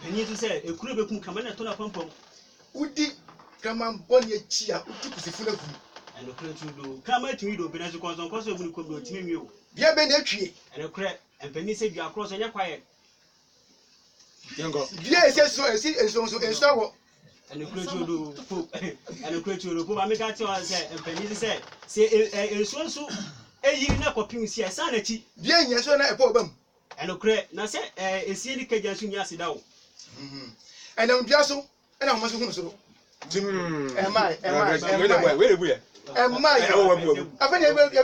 penny to say a crew become commander to a pump. Udi Kraman Bonnie Chia, Uti Kusifuna, and a crew to do. Come out to you, but as you cause on possible to come to you. Dear Benetri, And a crack, and penny said you are cross and you're quiet. Yes, yes, so I see, and so and so. And the crew to do, and the crew to do. I make out to say, and penny said, say, so. A year now, copying sanity. Dear, yes, when I problem. And a crack, now say, a scenic Kajan Yasido. And I'm just so, and I'm also so. Am I? Am I? I've been able to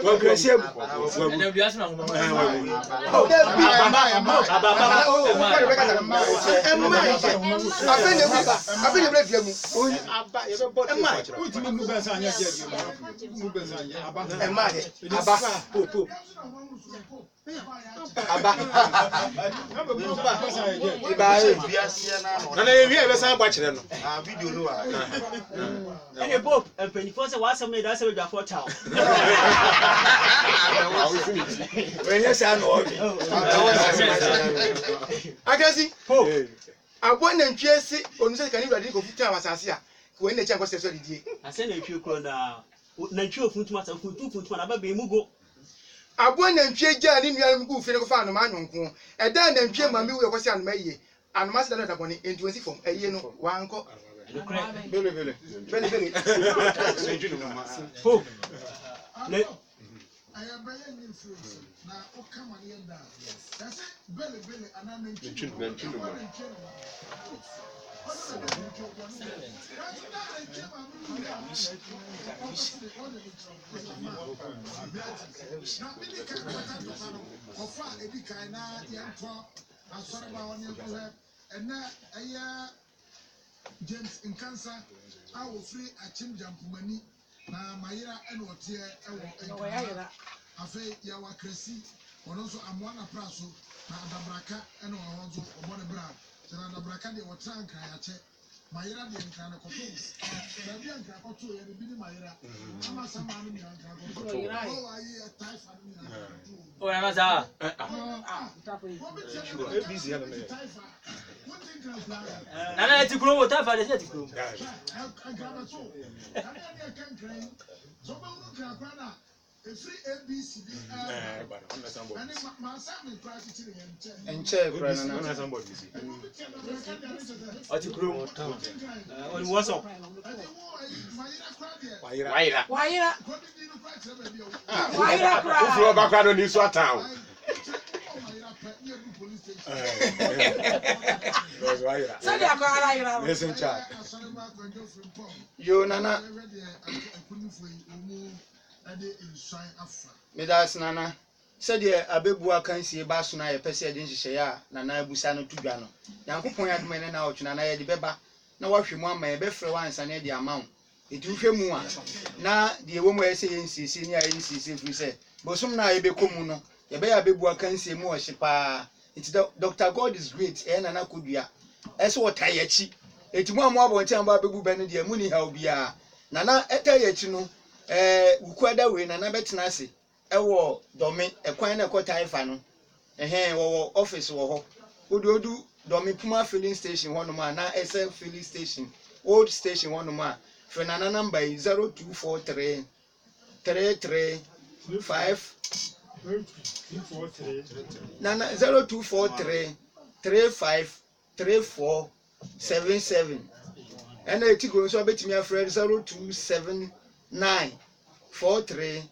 that's a for town. I can see. I want to chase on the can you go to Asia when the chamber says, I send a few crowd. Nature foot matter for 2 foot one about Bemugo. I want to chase Jan in your good friend of a man, and then them Jim and me was on May and Master Naboni in 20 from a year, one cock. Billy. I am very influence. Now, oh, come on, you're down. That's it, Billy, and I'm in James in cancer, I will free a chim jump money. Na Mayra and what here, I say Yawa Cressy, or also Amwana Praso, Adabraka, and also Obona Bra, Adabraka, they were trying to Mayra, the Encana Cotu, Rabian Cacotu, and the Bini Mayra, Amasaman, oh, I hear Typhoon. Oh, Amazon. Busy. I to grow what I've had to grow. And check, What's up? You Nana. Medas Nana said, a bebua can see a basuna, a pesset share, Nana Busano to Gano. Yankupon had men and out, Nana de Beba. Now, what you want my best once and the amount. It will feel more. Now, the woman saying, senior insists if we say, but some now be communo. The bear bebua can see more shipa. It's Dr. God is great, and Nana could be a. As what I achieve. It's one more time about Babu Benedia Muni Halbia. Nana etayachino, Ukwada win and a bet nasi. Ewo domi, a quine a quarter fano. A hand or office or do domi Puma filling station one man, now SM filling station, old station one man. For Nana number 0243 33 5 Nana 0243 35 3477 and I take on so bet me a friend 0279 43